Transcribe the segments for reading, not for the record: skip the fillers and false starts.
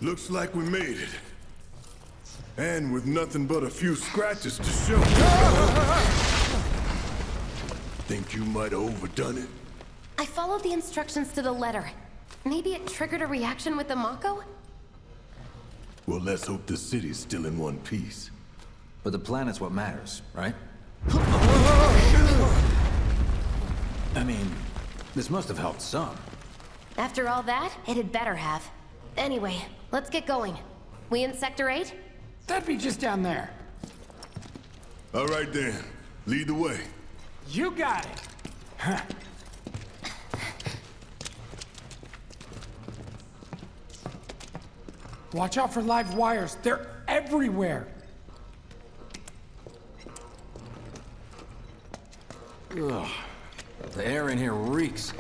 Looks like we made it. And with nothing but a few scratches to show. Think you might have overdone it? I followed the instructions to the letter. Maybe it triggered a reaction with the Mako? Well, let's hope the city's still in one piece. But the planet's what matters, right? I mean, this must have helped some. After all that, it had better have. Anyway, let's get going. We in Sector 8? That'd be just down there. All right then, lead the way. You got it. Huh. Watch out for live wires. They're everywhere. Ugh. The air in here reeks.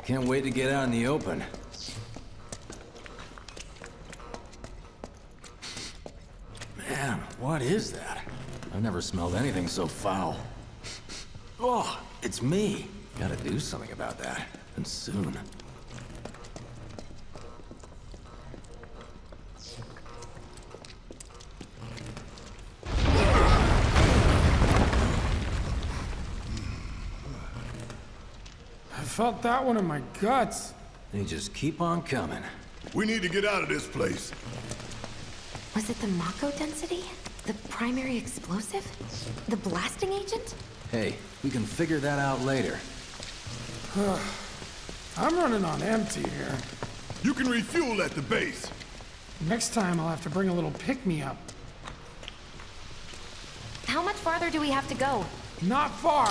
Can't wait to get out in the open. Man, what is that? I've never smelled anything so foul. Oh, it's me. Gotta do something about that. And soon. I felt that one in my guts. They just keep on coming. We need to get out of this place. Was it the Mako density? The primary explosive? The blasting agent? Hey, we can figure that out later. I'm running on empty here. You can refuel at the base. Next time I'll have to bring a little pick-me-up. How much farther do we have to go? Not far.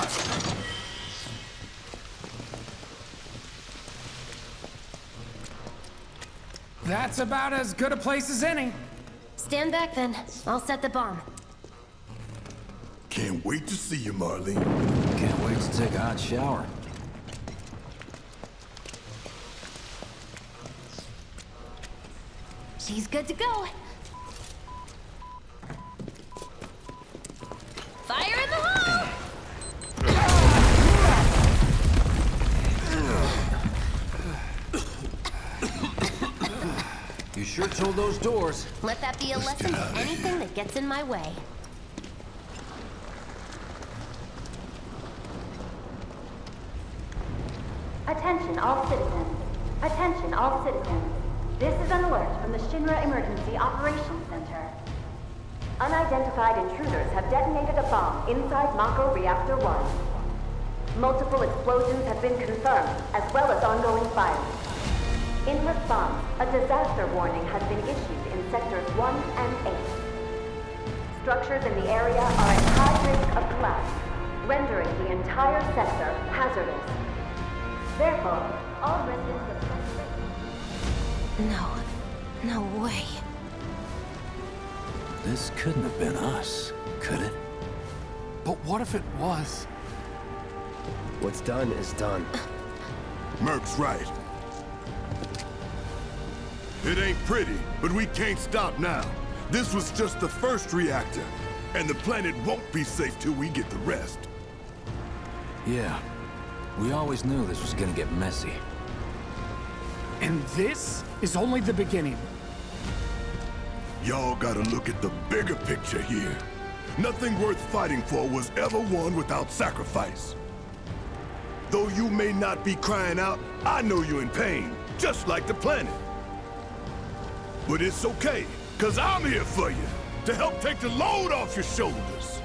That's about as good a place as any. Stand back then. I'll set the bomb. Can't wait to see you, Marlene. Can't wait to take a hot shower. She's good to go. Fire in the hole! You sure told those doors. Let that be a lesson to anything that gets in my way. Attention all citizens. Attention all citizens. This is an alert from the Shinra Emergency Operations Center. Unidentified intruders have detonated a bomb inside Mako Reactor 1. Multiple explosions have been confirmed, as well as ongoing fire. In response, a disaster warning has been issued in Sectors 1 and 8. Structures in the area are at high risk of collapse, rendering the entire sector hazardous. Therefore, all residents of Sector 8... No way. This couldn't have been us, could it? But what if it was? What's done is done. Merc's right. It ain't pretty, but we can't stop now. This was just the first reactor, and the planet won't be safe till we get the rest. Yeah. We always knew this was gonna get messy. And this is only the beginning. Y'all gotta look at the bigger picture here. Nothing worth fighting for was ever won without sacrifice. Though you may not be crying out, I know you're in pain, just like the planet. But it's okay, 'cause I'm here for you, to help take the load off your shoulders.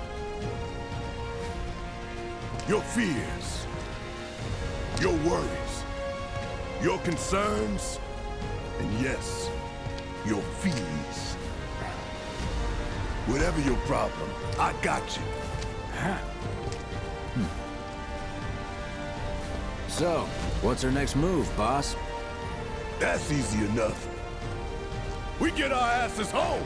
Your fears, your worries, your concerns, and yes, your feelings. Whatever your problem, I got you. So, what's our next move, boss? That's easy enough. We get our asses home!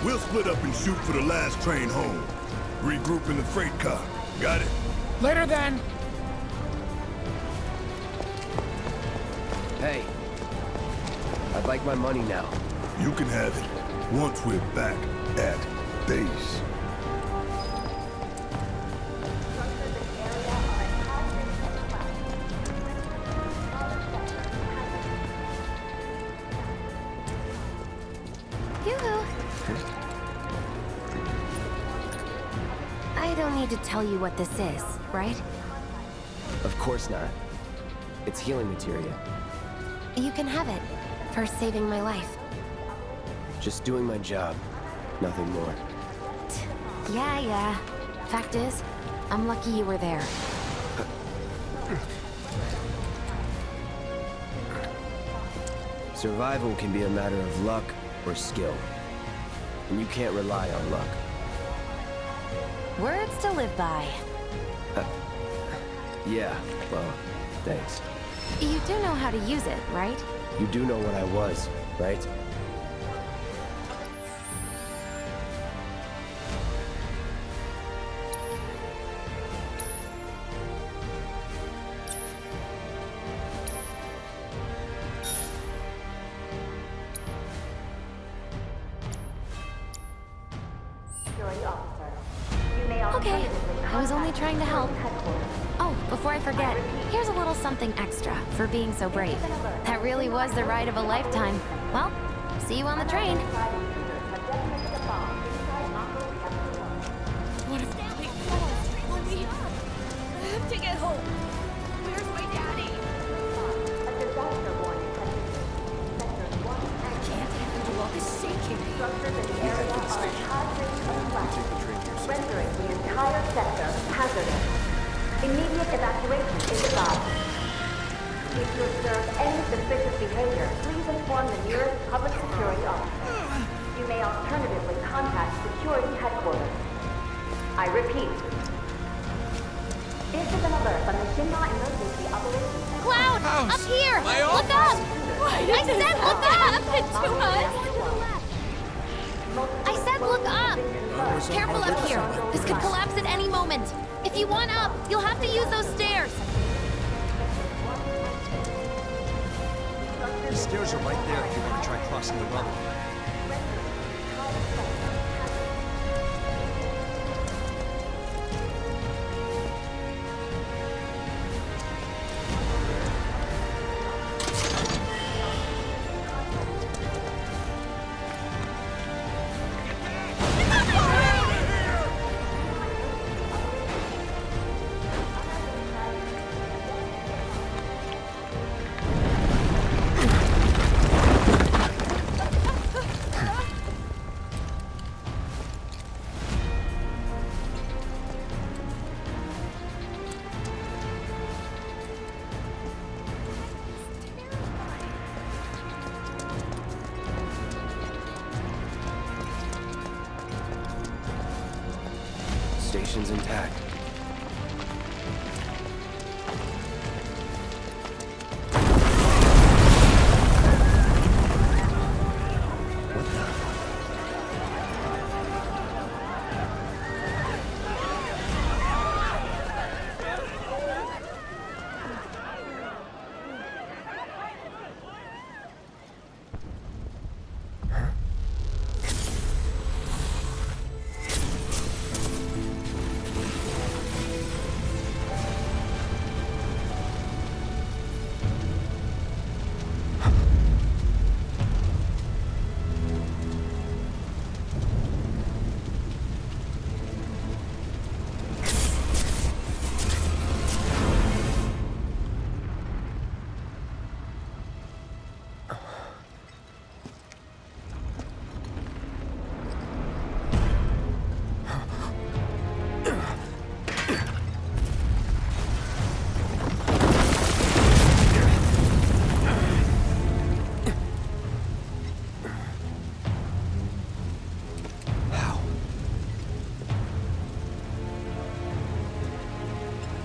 We'll split up and shoot for the last train home. Regroup in the freight car. Got it? Later then. Hey. I'd like my money now. You can have it once we're back at base. Yoo-hoo. I don't need to tell you what this is, right? Of course not. It's healing materia. You can have it for saving my life. Just doing my job. Nothing more. Yeah. Fact is, I'm lucky you were there. Survival can be a matter of luck or skill. And you can't rely on luck. Words to live by. Yeah, well, thanks. You do know how to use it, right? You do know what I was, right? Security officer. You may Okay, I was only contact trying to help. headquarters. Oh, before I forget, here's a little something extra for being so brave. That really was the ride of a lifetime. Well, see you on the train. What if they blow me up? I have to get home. Where's my daddy? A disaster warning has been issued. Sectors 1 and I can't handle all this shaking. structures in the area are at high risk of collapse, rendering the entire sector hazardous. Immediate evacuation is advised. If you observe any suspicious behavior, please inform the nearest public security officer. You may alternatively contact security headquarters. I repeat. This is an alert from the Shinra Emergency Operations Center. Cloud! Up here! Look up! I said look up! To us? I said look up! Careful up here. This could collapse at any moment. If you want up, you'll have to use those stairs. The stairs are right there if you want to try crossing the rubble. Station's intact.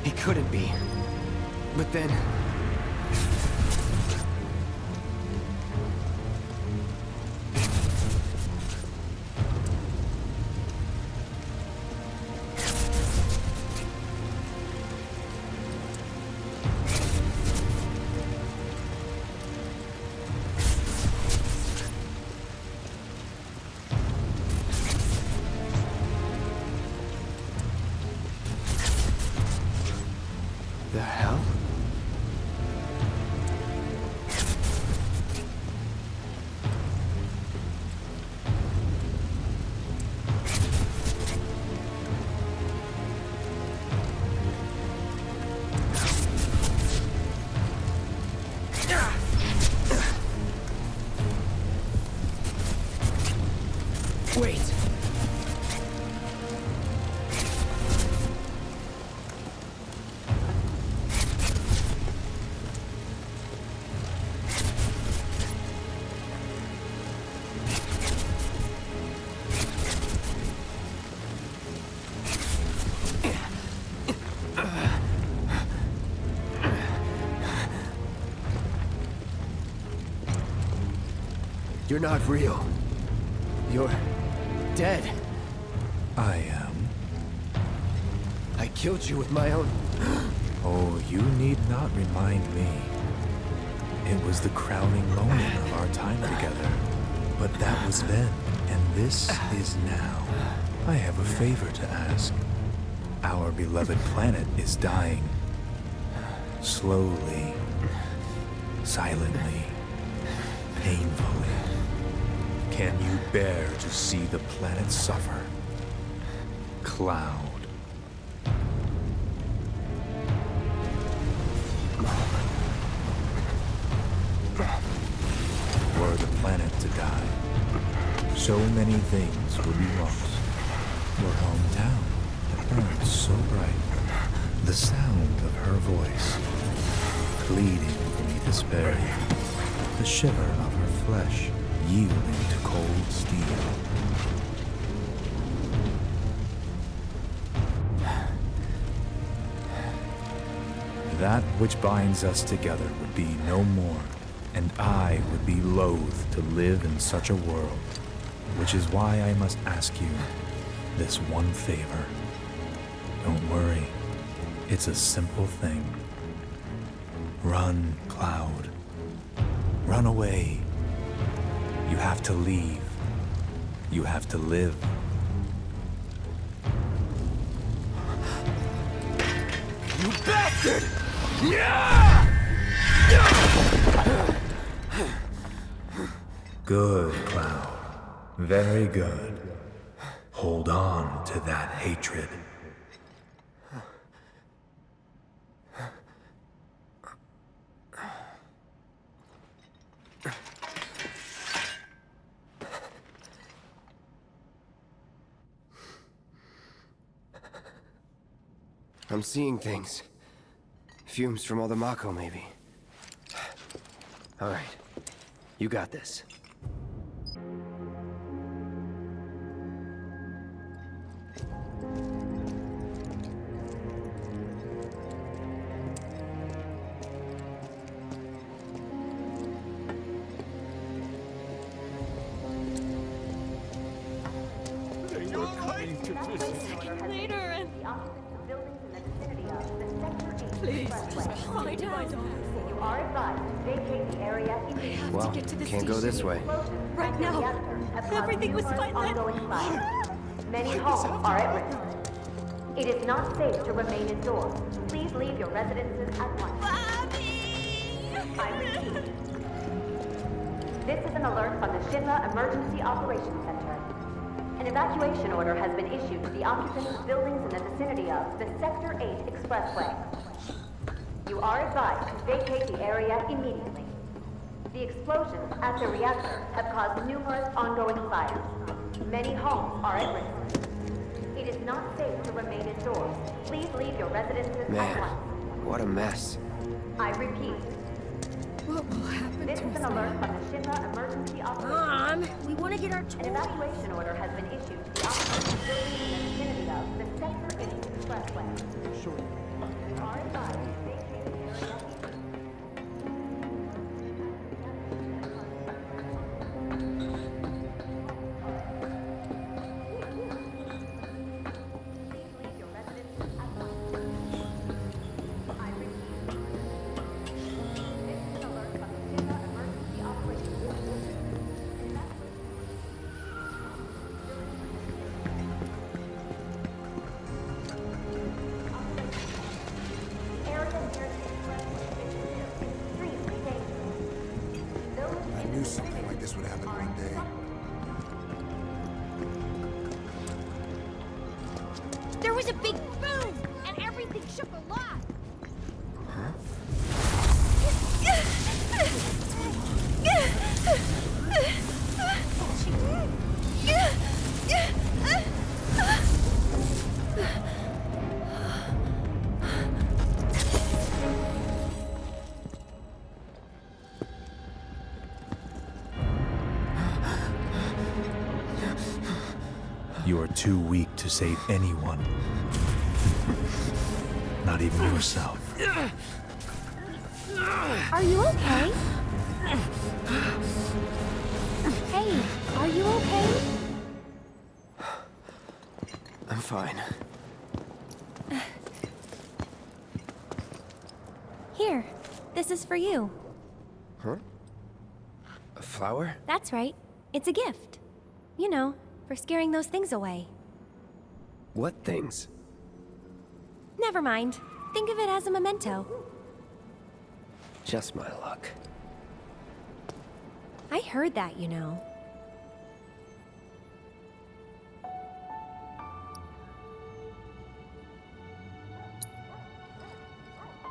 It couldn't be. But then... Wait. You're not real. You're dead. I am. I killed you with my own... Oh, you need not remind me. It was the crowning moment of our time together. But that was then, and this is now. I have a favor to ask. Our beloved planet is dying. Slowly. Silently. Painfully. Can you bear to see the planet suffer? Cloud. Were the planet to die, so many things would be lost. Your hometown that burned so bright. The sound of her voice, pleading for me to spare you. The shiver of her flesh, yielding to cold steel. That which binds us together would be no more, and I would be loath to live in such a world, which is why I must ask you this one favor. Don't worry, it's a simple thing. Run, Cloud. Run away. You have to leave. You have to live. You bastard! Yeah! Good, Cloud. Very good. Hold on to that hatred. I'm seeing things. Fumes from all the Mako, maybe. All right. You got this. Later and... Please, just find out. You are advised to vacate the area immediately. Well, get to the can't go this way. Right now. Everything was fine then. Ongoing fires. Many homes are at risk. It is not safe to remain indoors. Please leave your residences at once. I repeat. This is an alert from the Shinra Emergency Operations Center. An evacuation order has been issued to the occupants of buildings in the vicinity of the Sector 8 Expressway. You are advised to vacate the area immediately. The explosions at the reactor have caused numerous ongoing fires. Many homes are at risk. It is not safe to remain indoors. Please leave your residences at Man, once. what a mess. I repeat. What will happen This to is an us alert now? from the Shinra Emergency Operations. Mom, we want to get our An toy. evacuation order has been issued to the occupants of buildings in the vicinity of the Sector 8 Expressway. Sure. You are advised to vacate the area. I knew something like this would happen one day. There was a big boom, and everything shook a lot. You are too weak to save anyone. Not even yourself. Are you okay? Hey, are you okay? I'm fine. Here, this is for you. Huh? A flower? That's right. It's a gift. You know, for scaring those things away. What things? Never mind. Think of it as a memento. Just my luck. I heard that, you know.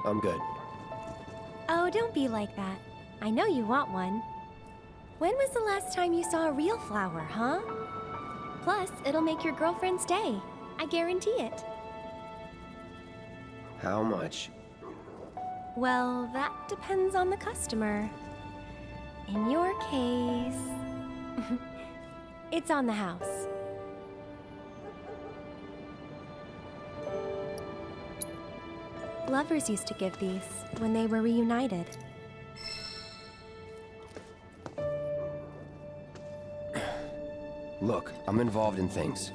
I'm good. Oh, don't be like that. I know you want one. When was the last time you saw a real flower, huh? Plus, it'll make your girlfriend's day. I guarantee it. How much? Well, that depends on the customer. In your case... it's on the house. Lovers used to give these when they were reunited. Look, I'm involved in things.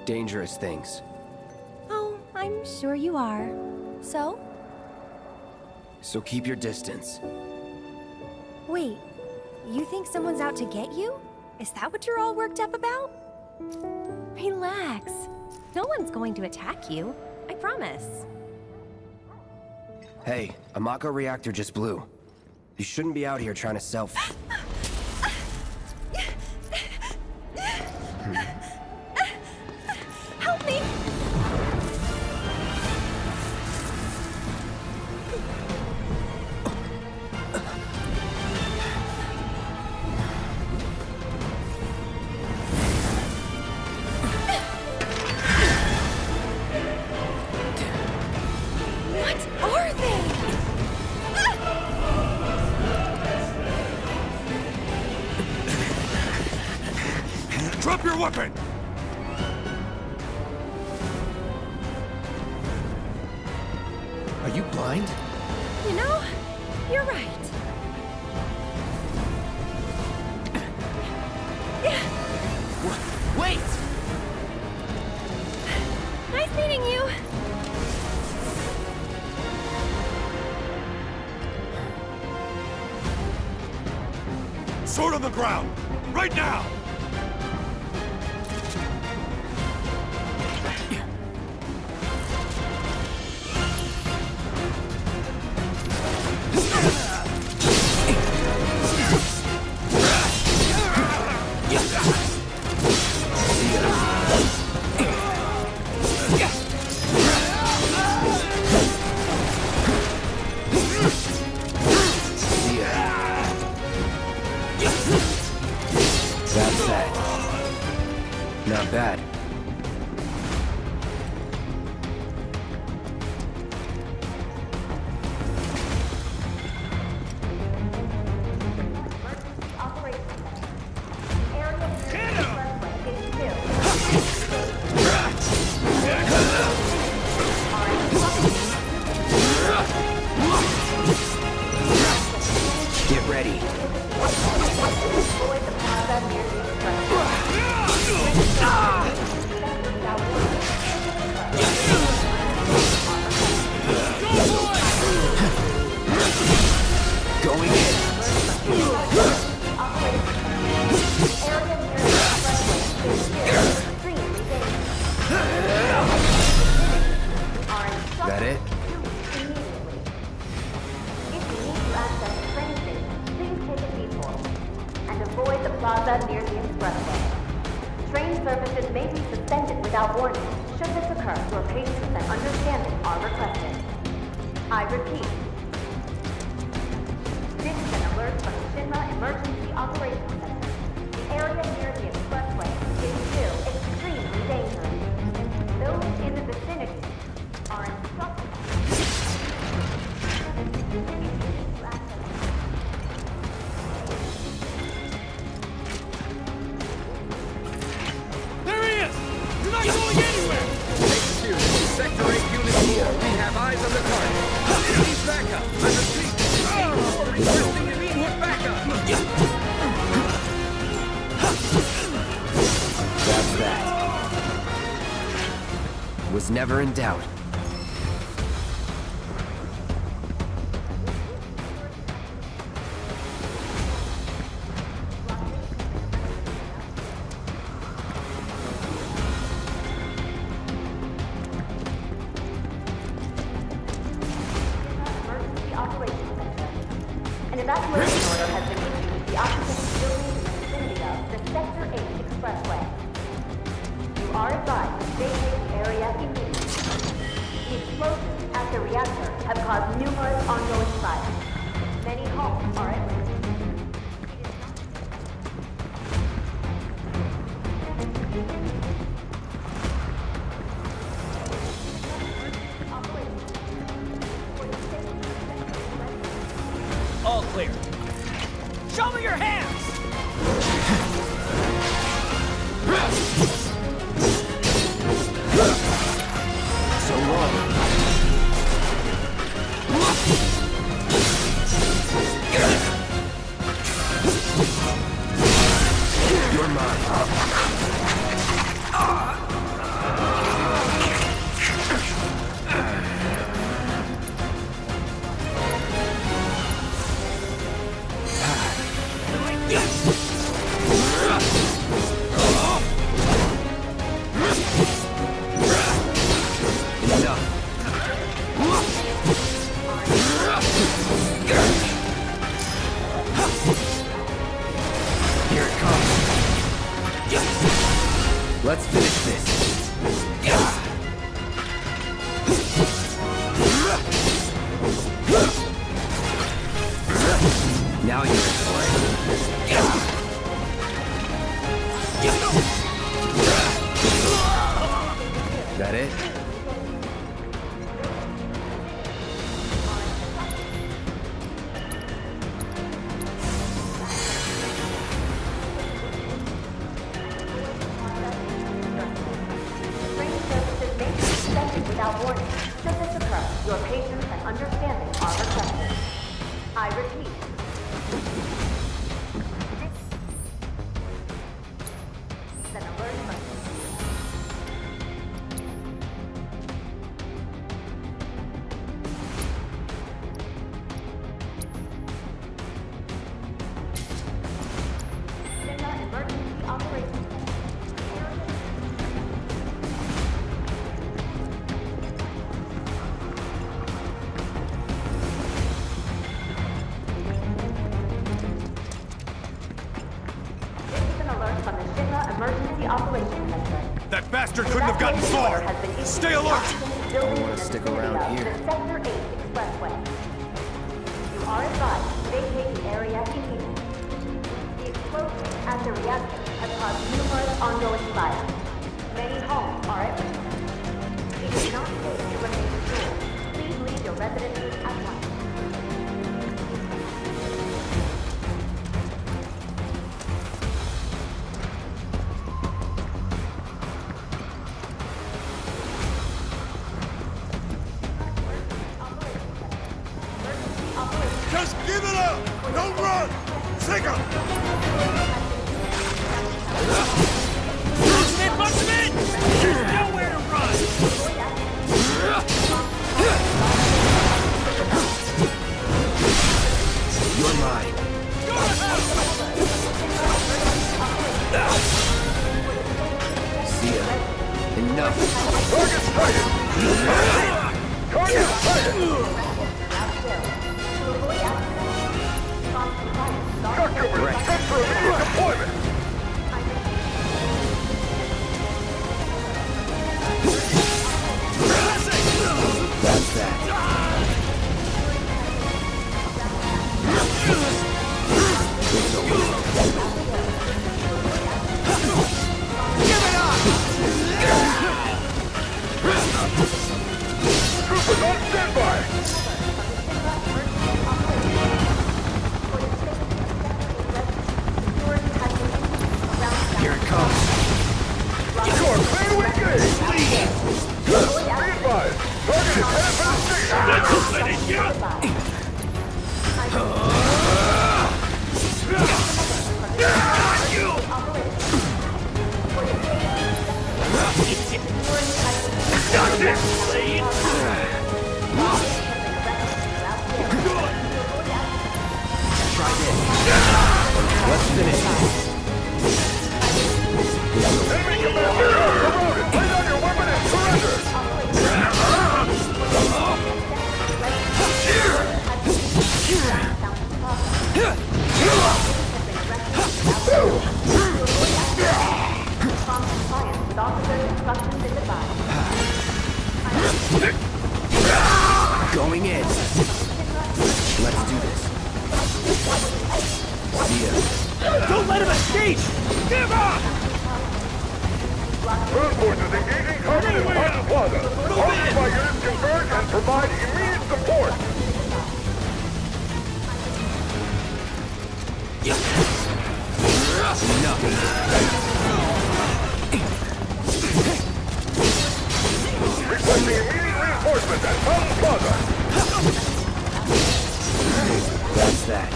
Dangerous things. Oh, I'm sure you are. So? So keep your distance. Wait, you think someone's out to get you? Is that what you're all worked up about? Relax. No one's going to attack you. I promise. Hey, a Mako reactor just blew. You shouldn't be out here trying to sell Help me! What are they? Drop your weapon! Are you blind? You know, you're right. Wait! Nice meeting you. Sword on the ground! Right now! That's that. Not bad. Get ready. Going in. That it? Avoid the plaza near the expressway. Train services may be suspended without warning should this occur where patience and understanding are requested. I repeat. This is an alert from the Shinra Emergency Operations Center. The area near the expressway is still extremely dangerous. Those in the vicinity are instructed. There he is! is never in doubt. Emergency Operations Center. An evacuation order has been issued to the occupancy buildings in the vicinity of the Sector 8 Expressway. You are advised to vacate the area immediately. The explosions at the reactor have caused numerous ongoing fires. Many homes are at risk. All clear. Show me your hands! So long. You're mine. Here it comes. Let's finish this. Now you're in for it. That it? Train services may be suspended without warning. Should this occur, your patience and understanding are requested. I repeat. This is an alert emergency. Emergency Operations Center. This is an alert from the Shinra Emergency Operations Center. That bastard couldn't have gotten far! Stay alert! I don't want to stick around here. The Sector 8 Expressway. You are advised to vacate the area immediately. The explosion at the reactor has caused numerous ongoing fires. Many homes are at risk. It is not safe to remain indoors. Please leave your residences at once. Just give it up! Don't run! Take him! Punch him in! There's nowhere to run! You're mine. See ya. Enough. Target sighted! Target sighted! Correct. Set for immediate deployment! That's that. It's over. Give it up! Troopers on standby! Here it comes. You're clear to engage! Be advised! Target is headed for the station! Let it get! Let's finish this. Enemy commander, promoted! Lay down your weapon and surrender! Going in. Let's do this. See ya. Don't let him escape! Give up! Ground forces engaging target in Final Plaza. All supply units converge and provide immediate support. Requesting immediate reinforcements at Final Plaza. That's that.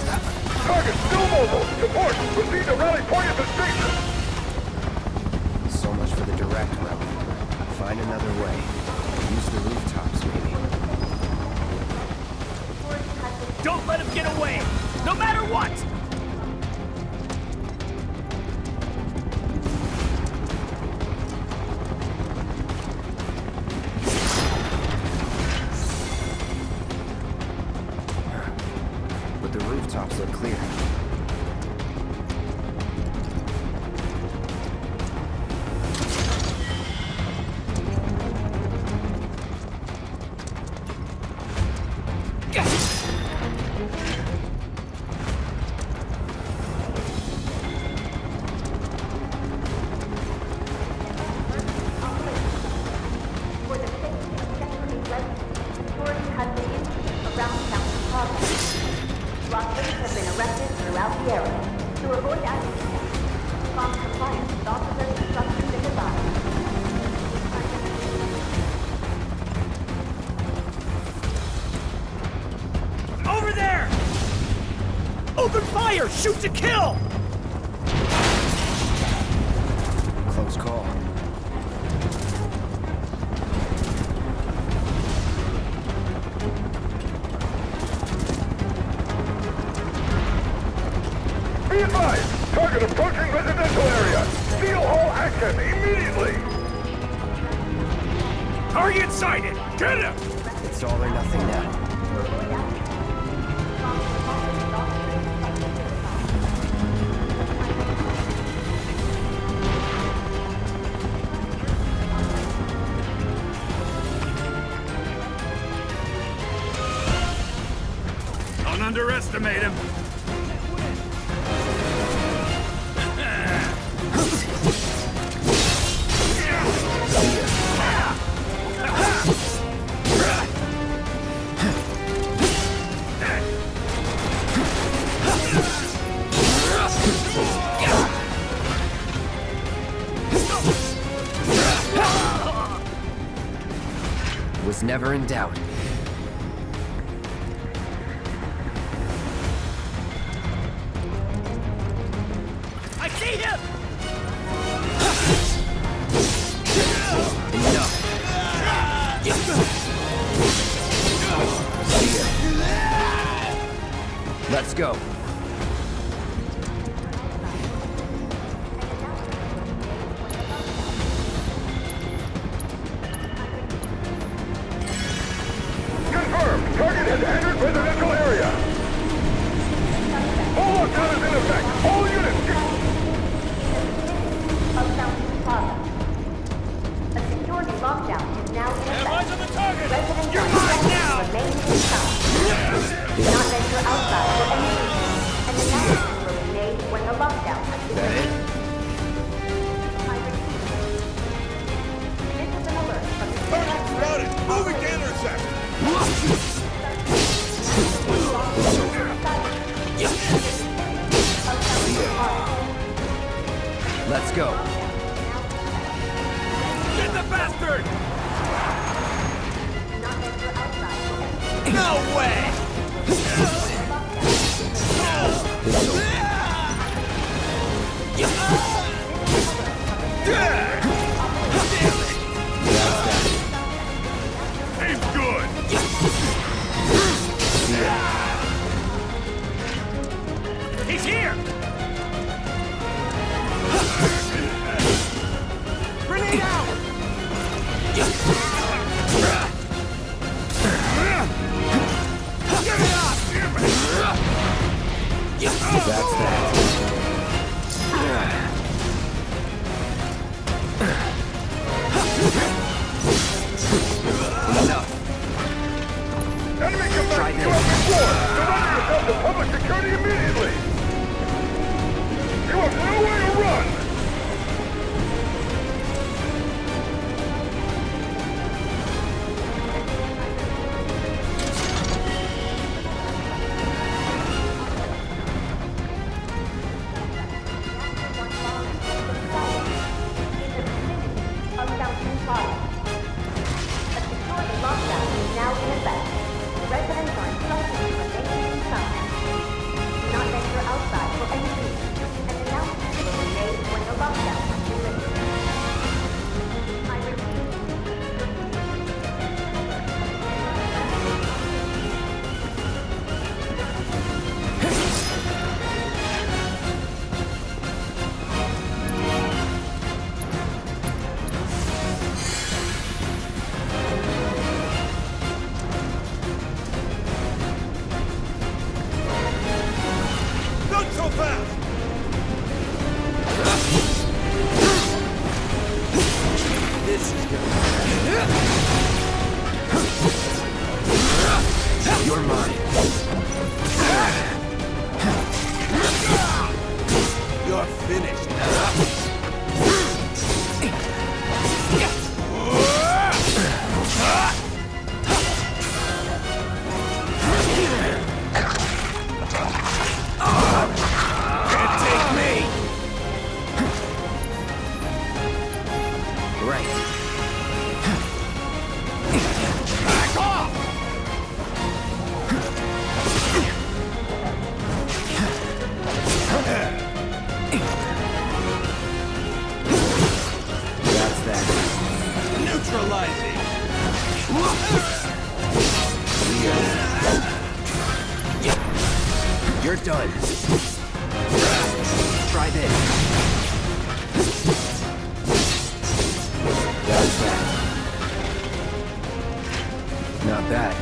Target still mobile. Support. Proceed to rally point at the station. So much for the direct route. Find another way. Use the rooftops, maybe. Don't let him get away! No matter what! But the rooftops look clear. Over there! Open fire! Shoot to kill! Close call. Be advised! Target approaching residential area! Seal all action immediately! Target sighted! Get him! It's all or nothing now. Don't underestimate him! Was never in doubt. I see him! Enough. Let's go. Confirmed! Target has entered residential area! All lockdown is in effect! All units! Of Fountain Plaza. A security lockdown is now in effect. Eyes on the target! Residents You're are mine expected now! to remain inside. Do not venture outside for any reason. An announcement will be made when the lockdown has been That it? I repeat. This is an alert from the Target's spotted! Moving to intercept! Let's go. Get the bastard! not venture outside for any No way! Aim good! He's here! That's that. Enough. Enemy combat Try you this. have been warned! Surrender yourself to public security immediately! You have nowhere to run! You're mine. You're finished. Can't take me. Right. Back off! That's that. Neutralizing. You're done. Try this. That's that. Not bad.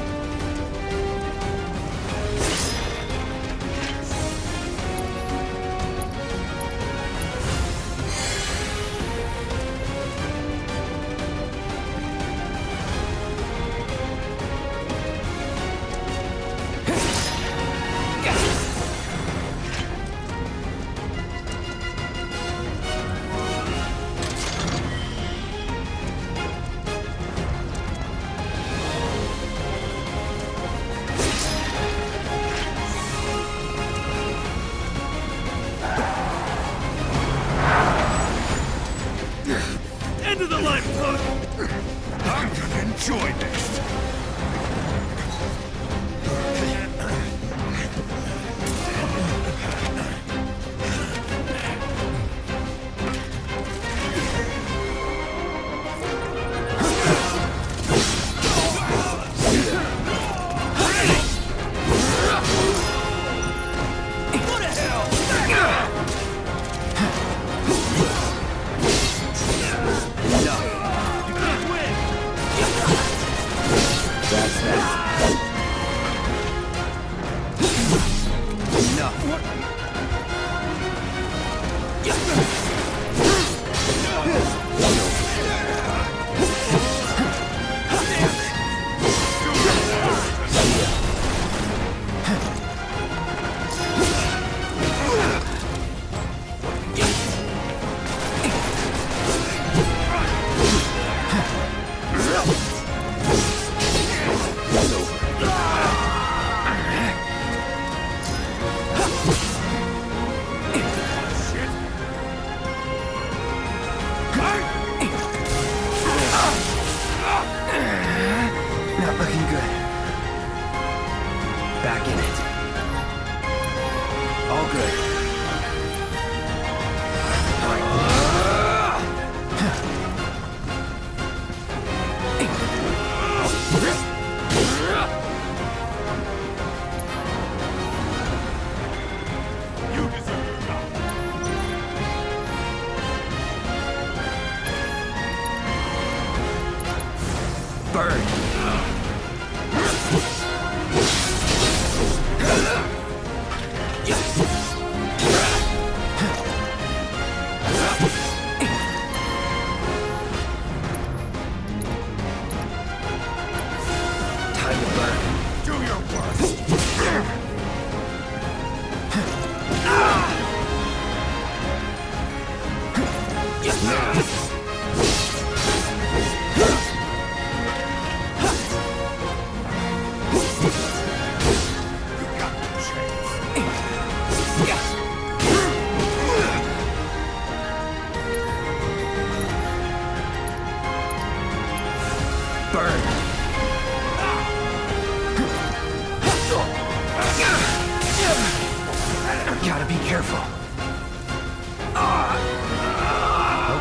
Gotta be careful.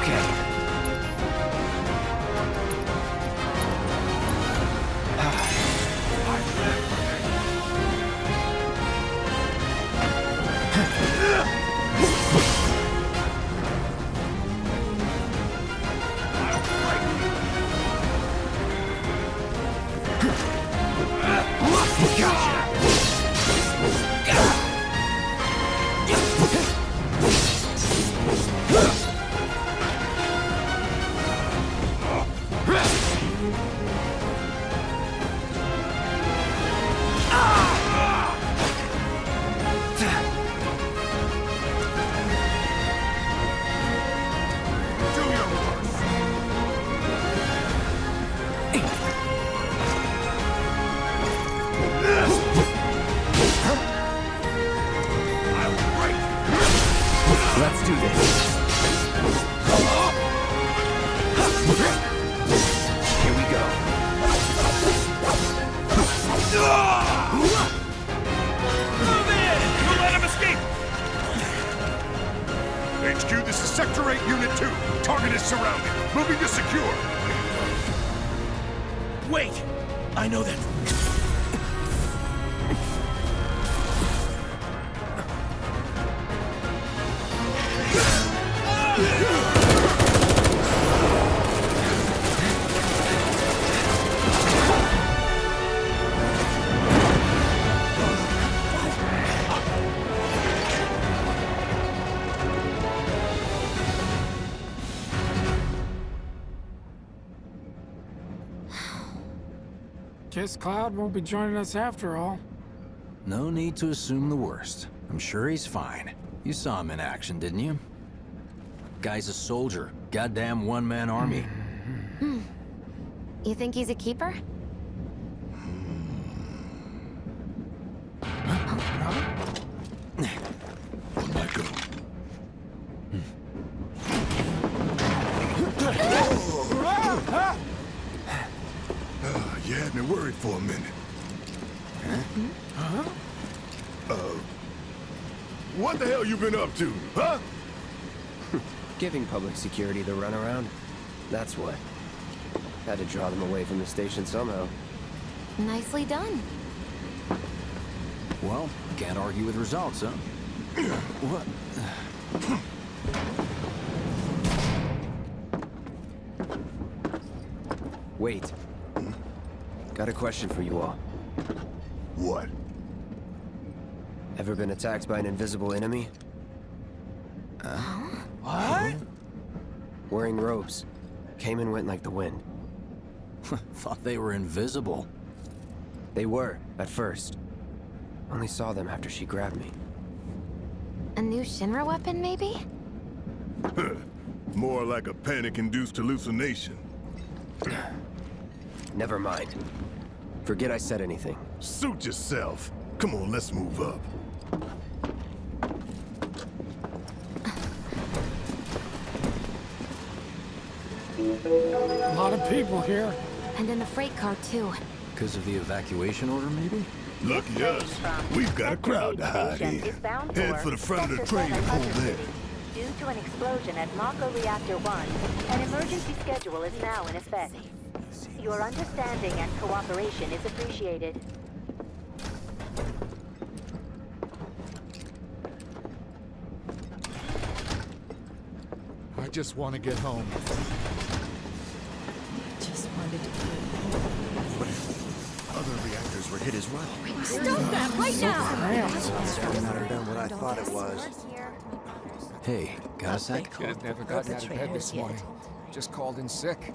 Okay. Let's do this. Here we go. Move in! Don't let him escape! HQ, this is Sector 8, Unit 2. Target is surrounded. Moving to secure. Wait! I know that. Guess Cloud won't be joining us after all. No need to assume the worst. I'm sure he's fine. You saw him in action, didn't you? Guy's a soldier. Goddamn one-man army. You think he's a keeper? On my go. You had me worried for a minute. What the hell you been up to, huh? Giving public security the runaround. That's what. Had to draw them away from the station somehow. Nicely done. Well, can't argue with results, huh? What? Wait. Got a question for you all. What? Ever been attacked by an invisible enemy? What? Wearing robes. Came and went like the wind. Thought they were invisible. They were, at first. Only saw them after she grabbed me. A new Shinra weapon, maybe? More like a panic-induced hallucination. Never mind. Forget I said anything. Suit yourself. Come on, let's move up. A lot of people here. And in the freight car, too. Because of the evacuation order, maybe? Lucky us. We've got a crowd to hide in. Head for the front of the train and hold there. Due to an explosion at Mako Reactor 1, an emergency schedule is now in effect. Your understanding and cooperation is appreciated. I just want to get home. Just wanted to be. But other reactors were hit as well. Stop that right now! Might have been what I thought it was. Hey, got a sec? Kid never got out of bed this morning. Just called in sick.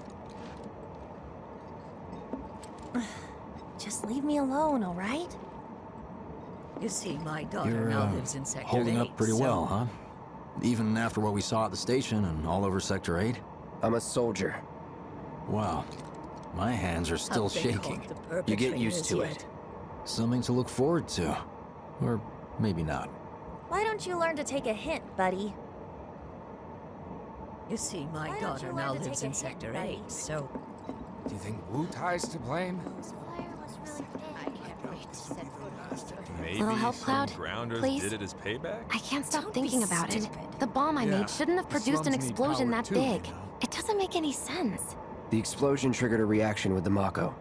Just leave me alone, all right? You see, my daughter You're now lives in Sector 8. holding up pretty so well, huh? Even after what we saw at the station and all over Sector 8? I'm a soldier. Wow. My hands are still Have they shaking. caught the You get used to perpetrators it. Something to look forward to. Or maybe not. Why don't you learn to take a hint, buddy? yet? You see, my Why don't daughter you now learn to lives take in a hint, Sector buddy? 8, so Do you think Wu Tai's to blame? Maybe Little help, some Cloud? grounders Please? did it as payback? I can't stop Don't thinking be about it. stupid. The bomb I Yeah, made shouldn't have the produced an slums need explosion power that too, big. you know? It doesn't make any sense. The explosion triggered a reaction with the Mako.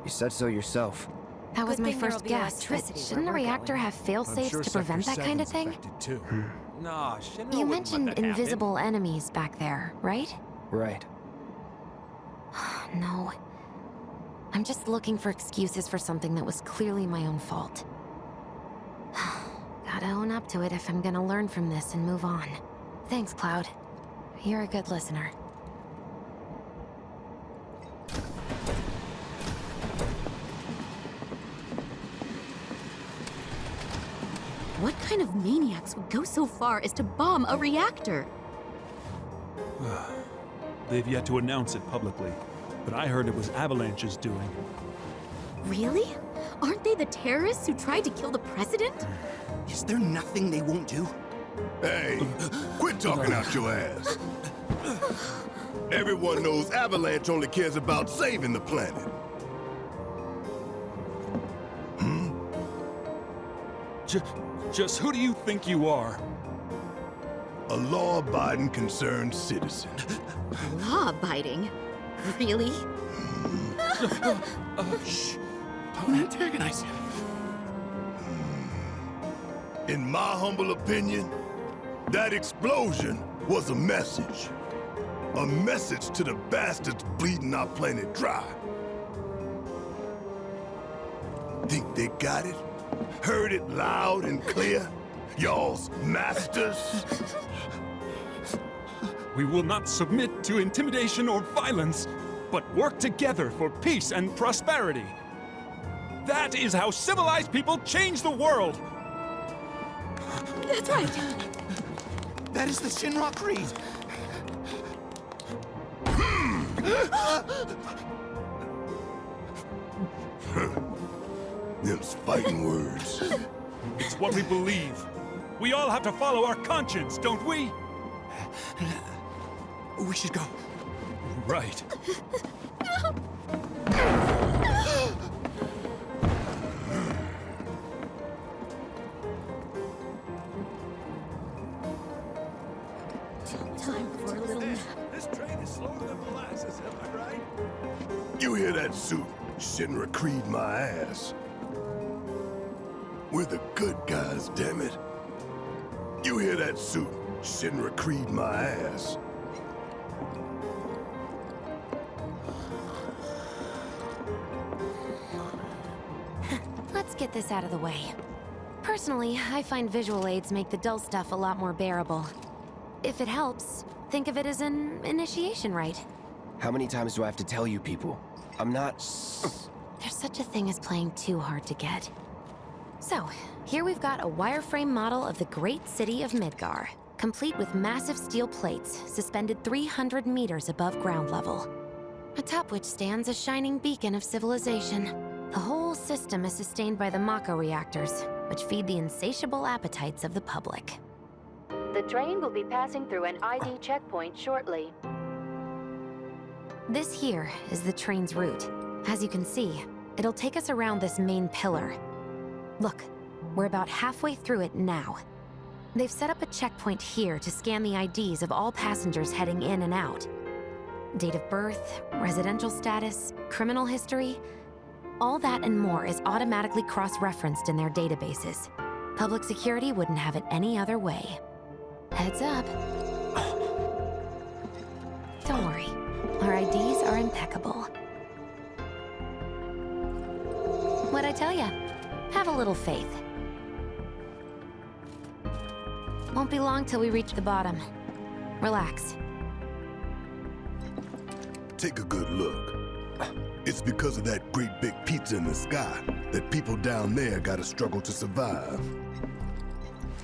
You said so yourself. That was Good my thing there'll first be guess, but electricity shouldn't the where we're reactor going. have fail-safes to prevent that kind of thing? Too. Nah, Shinra You wouldn't let mentioned that happen. invisible enemies back there, right? Right. No. I'm just looking for excuses for something that was clearly my own fault. Gotta own up to it if I'm gonna learn from this and move on. Thanks, Cloud. You're a good listener. What kind of maniacs would go so far as to bomb a reactor? They've yet to announce it publicly, but I heard it was Avalanche's doing. Really? Aren't they the terrorists who tried to kill the president? Is there nothing they won't do? Hey, quit talking out your ass. Everyone knows Avalanche only cares about saving the planet. Just who do you think you are? A law-abiding, concerned citizen. Law-abiding? Really? Shh. Don't antagonize him. In my humble opinion, that explosion was a message. A message to the bastards bleeding our planet dry. Think they got it? Heard it loud and clear? Y'all's masters? We will not submit to intimidation or violence, but work together for peace and prosperity. That is how civilized people change the world! That's right. That is the Shinra Creed. Them's fighting words. It's what we believe. We all have to follow our conscience, don't we? We should go. Right. Time for a little nap. This train is slower than molasses, am I right? You hear that, suit? Shinra Creed my ass. We're the good guys, damn it. You hear that, suit? Shinra Creed my ass. Let's get this out of the way. Personally, I find visual aids make the dull stuff a lot more bearable. If it helps, think of it as an initiation rite. How many times do I have to tell you people? I'm not... There's such a thing as playing too hard to get. So, here we've got a wireframe model of the great city of Midgar, complete with massive steel plates suspended 300 meters above ground level, atop which stands a shining beacon of civilization. The whole system is sustained by the Mako reactors, which feed the insatiable appetites of the public. The train will be passing through an ID checkpoint shortly. This here is the train's route. As you can see, it'll take us around this main pillar. Look, we're about halfway through it now. They've set up a checkpoint here to scan the IDs of all passengers heading in and out. Date of birth, residential status, criminal history, all that and more is automatically cross-referenced in their databases. Public security wouldn't have it any other way. Heads up. Don't worry, our IDs are impeccable. What'd I tell ya? Have a little faith. Won't be long till we reach the bottom. Relax. Take a good look. It's because of that great big pizza in the sky that people down there gotta struggle to survive.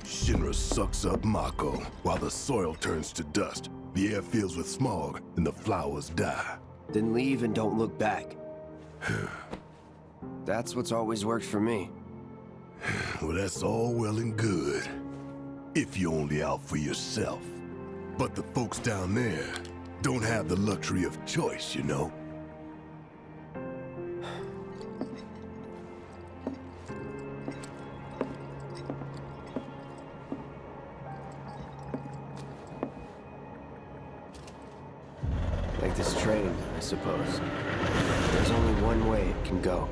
Shinra sucks up Mako while the soil turns to dust, the air fills with smog, and the flowers die. Then leave and don't look back. That's what's always worked for me. Well, that's all well and good. If you're only out for yourself. But the folks down there don't have the luxury of choice, you know? train, I suppose. There's only one way it can go.